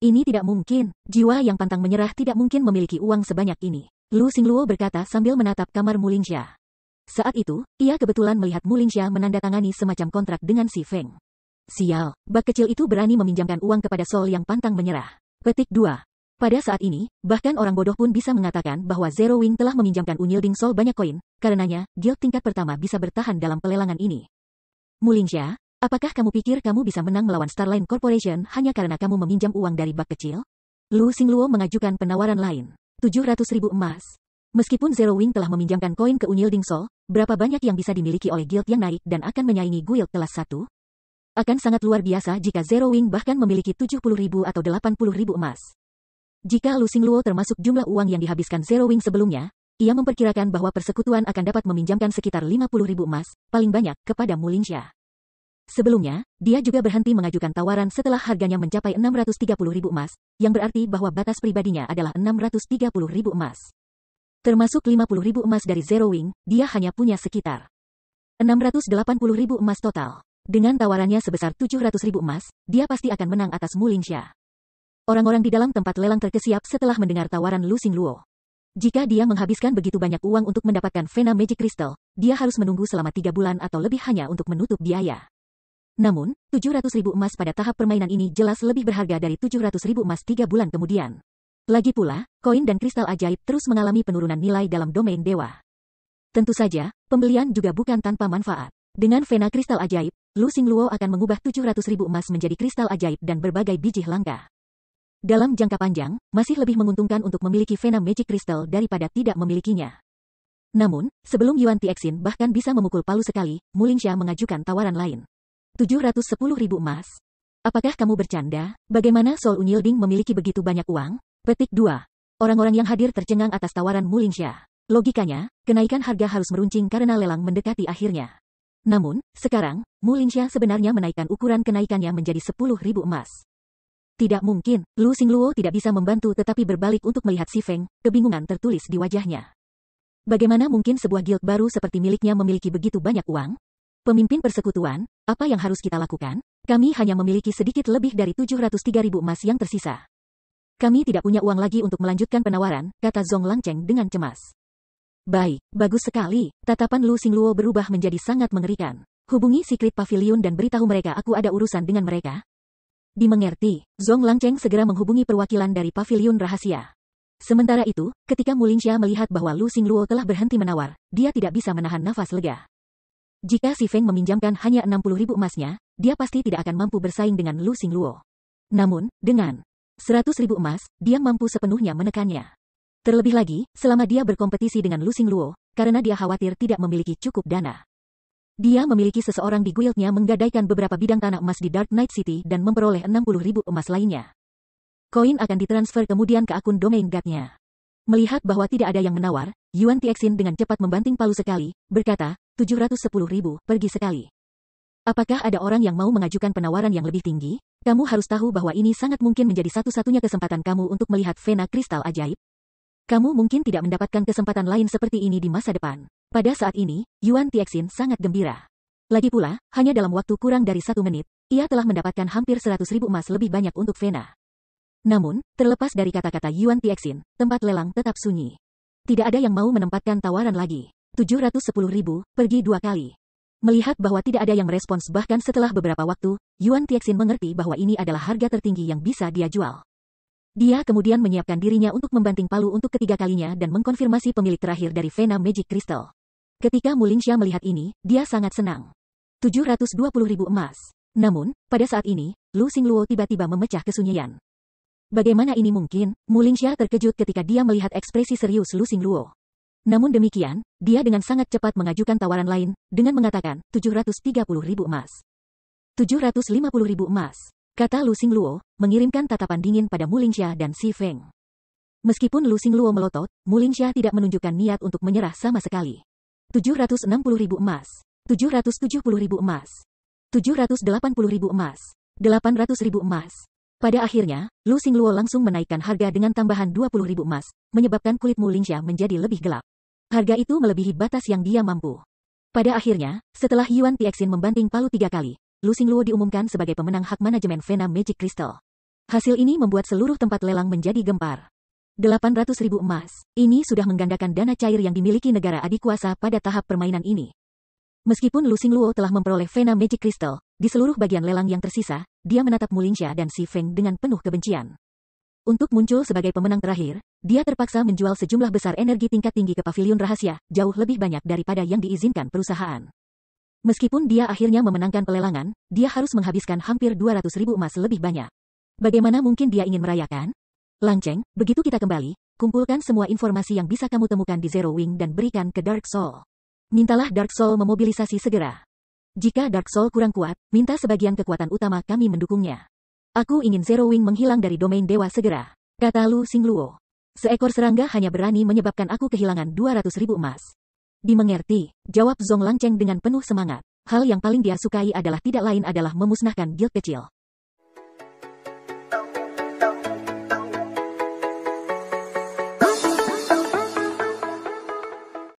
Ini tidak mungkin, jiwa yang pantang menyerah tidak mungkin memiliki uang sebanyak ini. Lu Xingluo berkata sambil menatap kamar Mu Lingxia. Saat itu, ia kebetulan melihat Mu Lingxia menandatangani semacam kontrak dengan Si Feng. Sial, bak kecil itu berani meminjamkan uang kepada Sol yang pantang menyerah. Petik 2. Pada saat ini, bahkan orang bodoh pun bisa mengatakan bahwa Zero Wing telah meminjamkan Unyilding Sol banyak koin, karenanya, guild tingkat pertama bisa bertahan dalam pelelangan ini. Mu Lingxia, apakah kamu pikir kamu bisa menang melawan Starline Corporation hanya karena kamu meminjam uang dari bak kecil? Lu Xingluo mengajukan penawaran lain. 700.000 emas. Meskipun Zero Wing telah meminjamkan koin ke Unyilding Sol, berapa banyak yang bisa dimiliki oleh guild yang naik dan akan menyaingi guild kelas 1? Akan sangat luar biasa jika Zero Wing bahkan memiliki 70.000 atau 80.000 emas. Jika Lu Xingluo termasuk jumlah uang yang dihabiskan Zero Wing sebelumnya, ia memperkirakan bahwa persekutuan akan dapat meminjamkan sekitar 50.000 emas, paling banyak, kepada Mu Lingxia. Sebelumnya, dia juga berhenti mengajukan tawaran setelah harganya mencapai 630.000 emas, yang berarti bahwa batas pribadinya adalah 630.000 emas. Termasuk 50.000 emas dari Zero Wing, dia hanya punya sekitar 680.000 emas total. Dengan tawarannya sebesar 700.000 emas, dia pasti akan menang atas Mu Lingxia. Orang-orang di dalam tempat lelang terkesiap setelah mendengar tawaran Lu Xingluo. Jika dia menghabiskan begitu banyak uang untuk mendapatkan Vena Magic Crystal, dia harus menunggu selama 3 bulan atau lebih hanya untuk menutup biaya. Namun, 700.000 emas pada tahap permainan ini jelas lebih berharga dari 700.000 emas 3 bulan kemudian. Lagi pula, koin dan kristal ajaib terus mengalami penurunan nilai dalam domain dewa. Tentu saja, pembelian juga bukan tanpa manfaat. Dengan Vena kristal ajaib, Lu Xingluo akan mengubah 700.000 emas menjadi kristal ajaib dan berbagai biji langka. Dalam jangka panjang, masih lebih menguntungkan untuk memiliki Vena Magic Crystal daripada tidak memilikinya. Namun, sebelum Yuan Tixin bahkan bisa memukul palu sekali, Mu Lingxia mengajukan tawaran lain. 710.000 emas. Apakah kamu bercanda? Bagaimana Sol Unyilding memiliki begitu banyak uang? Petik 2. Orang-orang yang hadir tercengang atas tawaran Mu Lingxia. Logikanya, kenaikan harga harus meruncing karena lelang mendekati akhirnya. Namun, sekarang, Mu Lingxia sebenarnya menaikkan ukuran kenaikannya menjadi 10.000 emas. Tidak mungkin, Lu Xingluo tidak bisa membantu tetapi berbalik untuk melihat Si Feng, kebingungan tertulis di wajahnya. Bagaimana mungkin sebuah guild baru seperti miliknya memiliki begitu banyak uang? Pemimpin persekutuan, apa yang harus kita lakukan? Kami hanya memiliki sedikit lebih dari 703.000 emas yang tersisa. Kami tidak punya uang lagi untuk melanjutkan penawaran, kata Zhong Langcheng dengan cemas. Baik, bagus sekali. Tatapan Lu Xingluo berubah menjadi sangat mengerikan. Hubungi Secret Pavilion dan beritahu mereka aku ada urusan dengan mereka. Dimengerti, Zhong Langcheng segera menghubungi perwakilan dari Pavilion Rahasia. Sementara itu, ketika Mu Lingxia melihat bahwa Lu Xingluo telah berhenti menawar, dia tidak bisa menahan nafas lega. Jika Si Feng meminjamkan hanya 60.000 emasnya, dia pasti tidak akan mampu bersaing dengan Lu Xingluo. Namun, dengan 100.000 emas, dia mampu sepenuhnya menekannya. Terlebih lagi, selama dia berkompetisi dengan Lu Xingluo, karena dia khawatir tidak memiliki cukup dana. Dia memiliki seseorang di guildnya menggadaikan beberapa bidang tanah emas di Dark Knight City dan memperoleh 60.000 emas lainnya. Koin akan ditransfer kemudian ke akun domain God-nya. Melihat bahwa tidak ada yang menawar, Yuan Tixin dengan cepat membanting palu sekali, berkata, 710.000, pergi sekali. Apakah ada orang yang mau mengajukan penawaran yang lebih tinggi? Kamu harus tahu bahwa ini sangat mungkin menjadi satu-satunya kesempatan kamu untuk melihat Vena kristal ajaib. Kamu mungkin tidak mendapatkan kesempatan lain seperti ini di masa depan. Pada saat ini, Yuan Tixin sangat gembira. Lagi pula, hanya dalam waktu kurang dari 1 menit, ia telah mendapatkan hampir 100.000 emas lebih banyak untuk Vena. Namun, terlepas dari kata-kata Yuan Tixin, tempat lelang tetap sunyi. Tidak ada yang mau menempatkan tawaran lagi. 710.000, pergi 2 kali. Melihat bahwa tidak ada yang merespons bahkan setelah beberapa waktu, Yuan Tixin mengerti bahwa ini adalah harga tertinggi yang bisa dia jual. Dia kemudian menyiapkan dirinya untuk membanting palu untuk ketiga kalinya dan mengkonfirmasi pemilik terakhir dari Vena Magic Crystal. Ketika Mu Lingxia melihat ini, dia sangat senang. 720.000 emas. Namun, pada saat ini, Lu Xingluo tiba-tiba memecah kesunyian. Bagaimana ini mungkin? Mu Lingxia terkejut ketika dia melihat ekspresi serius Lu Xingluo. Namun demikian, dia dengan sangat cepat mengajukan tawaran lain, dengan mengatakan, 730.000 emas. 750.000 emas. Kata Lu Xingluo, mengirimkan tatapan dingin pada Mu Lingxia dan Si Feng. Meskipun Lu Xingluo melotot, Mu Lingxia tidak menunjukkan niat untuk menyerah sama sekali. 760.000 emas. 770.000 emas. 780.000 emas. 800.000 emas. Pada akhirnya, Lu Xingluo langsung menaikkan harga dengan tambahan 20.000 emas, menyebabkan kulit Mu Lingxia menjadi lebih gelap. Harga itu melebihi batas yang dia mampu. Pada akhirnya, setelah Yuan Tixin membanting palu 3 kali, Lu Xingluo diumumkan sebagai pemenang hak manajemen Vena Magic Crystal. Hasil ini membuat seluruh tempat lelang menjadi gempar. 800.000 emas. Ini sudah menggandakan dana cair yang dimiliki negara adikuasa pada tahap permainan ini. Meskipun Lu Xingluo telah memperoleh Vena Magic Crystal, di seluruh bagian lelang yang tersisa, dia menatap Mu Lingxia dan Si Feng dengan penuh kebencian. Untuk muncul sebagai pemenang terakhir, dia terpaksa menjual sejumlah besar energi tingkat tinggi ke pavilion rahasia, jauh lebih banyak daripada yang diizinkan perusahaan. Meskipun dia akhirnya memenangkan pelelangan, dia harus menghabiskan hampir 200.000 emas lebih banyak. Bagaimana mungkin dia ingin merayakan? Langcheng, begitu kita kembali, kumpulkan semua informasi yang bisa kamu temukan di Zero Wing dan berikan ke Dark Soul. Mintalah Dark Soul memobilisasi segera. Jika Dark Soul kurang kuat, minta sebagian kekuatan utama kami mendukungnya. Aku ingin Zero Wing menghilang dari domain dewa segera, kata Lu Xingluo. Seekor serangga hanya berani menyebabkan aku kehilangan 200.000 emas. Dimengerti, jawab Zhong Langcheng dengan penuh semangat. Hal yang paling dia sukai adalah tidak lain adalah memusnahkan guild kecil.